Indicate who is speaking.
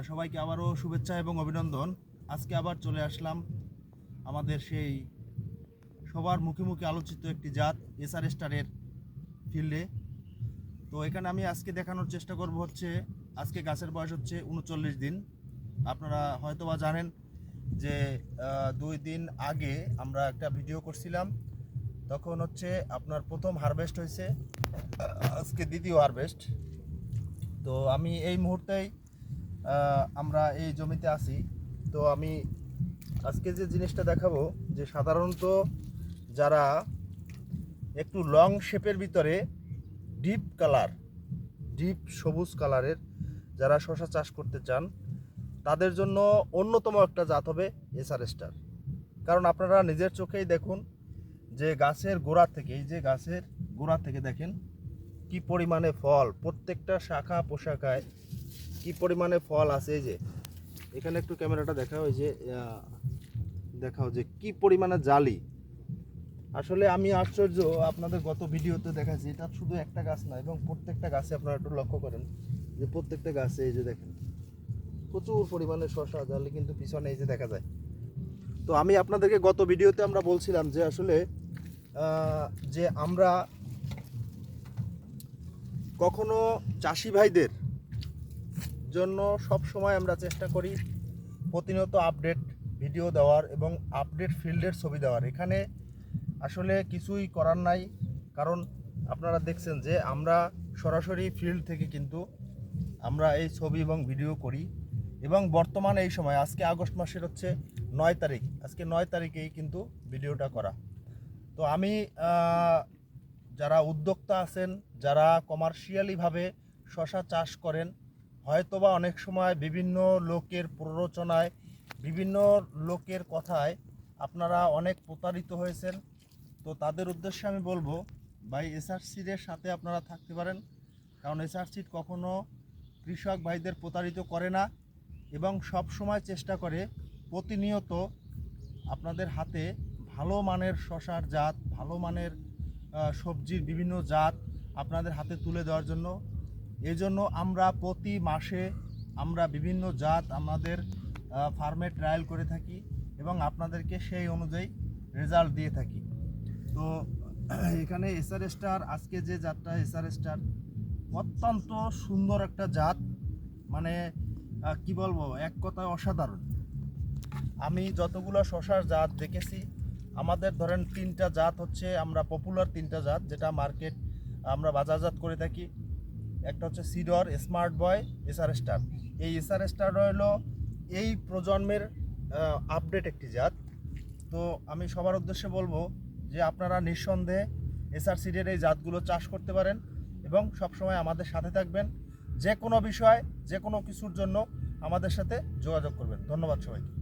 Speaker 1: সবাইকে আবারও শুভেচ্ছা এবং অভিনন্দন। আজকে আবার চলে আসলাম আমাদের সেই সবার মুখে মুখে আলোচিত একটি জাত এসআর স্টারের ফিল্ডে। তো এখানে আমি আজকে দেখানোর চেষ্টা করব হচ্ছে আজকে গাছের বয়স হচ্ছে 39 দিন। আপনারা হয়তোবা জানেন যে 2 দিন আগে আমরা একটা ভিডিও করছিলাম, তখন হচ্ছে আপনার প্রথম হারভেস্ট হয়েছে, আজকে দ্বিতীয় হারভেস্ট। তো আমি এই মুহূর্তেই আমরা এই জমিতে আছি। তো আমি আজকে যে জিনিসটা দেখাবো, যে সাধারণত যারা একটু লং শেপের ভিতরে ডিপ সবুজ কালারের যারা শশা চাষ করতে চান, তাদের জন্য অন্যতম একটা জাত হবে এসআর স্টার। কারণ আপনারা নিজের চোখেই দেখুন যে গাছের গোড়া থেকে, এই যে গাছের গোড়া থেকে দেখেন কি পরিমাণে ফল, প্রত্যেকটা শাখা পোশাকায় কি পরিমাণে ফল আছে। এই যে এখানে একটু ক্যামেরাটা দেখাও, এই যে দেখাও যে কি পরিমাণে জালি। আসলে আমি আশ্চর্য, আপনাদের গত ভিডিওতে দেখাচ্ছি, এটা শুধু একটা গাছ না, এবং প্রত্যেকটা গাছে আপনারা একটু লক্ষ্য করেন যে প্রত্যেকটা গাছে এই যে দেখেন প্রচুর পরিমাণে শশা জালি কিন্তু পিছনে এই যে দেখা যায়। তো আমি আপনাদেরকে গত ভিডিওতে আমরা বলছিলাম যে আসলে যে আমরা কখনো চাষি ভাইদের জন্য সব সময় আমরা চেষ্টা করি প্রতিনিয়ত আপডেট ভিডিও দেওয়ার এবং আপডেট ফিল্ডের ছবি দেওয়ার। এখানে আসলে কিছুই করার নাই, কারণ আপনারা দেখছেন যে আমরা সরাসরি ফিল্ড থেকে কিন্তু আমরা এই ছবি এবং ভিডিও করি। এবং বর্তমানে এই সময় আজকে আগস্ট মাসের হচ্ছে 9 তারিখ, আজকে 9 তারিখেই কিন্তু ভিডিওটা করা। তো আমি যারা উদ্যোক্তা আছেন, যারা কমার্শিয়ালিভাবে শশা চাষ করেন, হয়তোবা অনেক সময় বিভিন্ন লোকের প্ররোচনায়, বিভিন্ন লোকের কথায় আপনারা অনেক প্রতারিত হয়েছেন। তো তাদের উদ্দেশ্যে আমি বলবো, ভাই এসআর সিডের সাথে আপনারা থাকতে পারেন, কারণ এসআর সিড কখনো কৃষক ভাইদের প্রতারিত করে না এবং সব সময় চেষ্টা করে প্রতিনিয়ত আপনাদের হাতে ভালো মানের শশার জাত, ভালো মানের সবজির বিভিন্ন জাত আপনাদের হাতে তুলে দেওয়ার জন্য। এই জন্য আমরা প্রতি মাসে আমরা বিভিন্ন জাত আমাদের ফার্মে ট্রায়াল করে থাকি এবং আপনাদেরকে সেই অনুযায়ী রেজাল্ট দিয়ে থাকি। তো এখানে এসআর স্টার, আজকে যে জাতটা এসআর স্টার অত্যন্ত সুন্দর একটা জাত, মানে কি বলবো, এক কথায় অসাধারণ। আমি যতগুলো শশার জাত দেখেছি, আমাদের ধরেন 3টা জাত হচ্ছে আমরা পপুলার 3টা জাত যেটা মার্কেট আমরা বাজারজাত করে থাকি। একটা হচ্ছে সিডর, স্মার্ট বয়, এসআর স্টার। এই এসআর স্টার হলো এই প্রজন্মের আপডেট একটি জাত। তো আমি সবার উদ্দেশ্যে বলবো যে আপনারা নিঃসন্দেহে এসআর সিডের এই জাতগুলো চাষ করতে পারেন এবং সবসময় আমাদের সাথে থাকবেন। যে কোনো বিষয়, যে কোনো কিছুর জন্য আমাদের সাথে যোগাযোগ করবেন। ধন্যবাদ সবাইকে।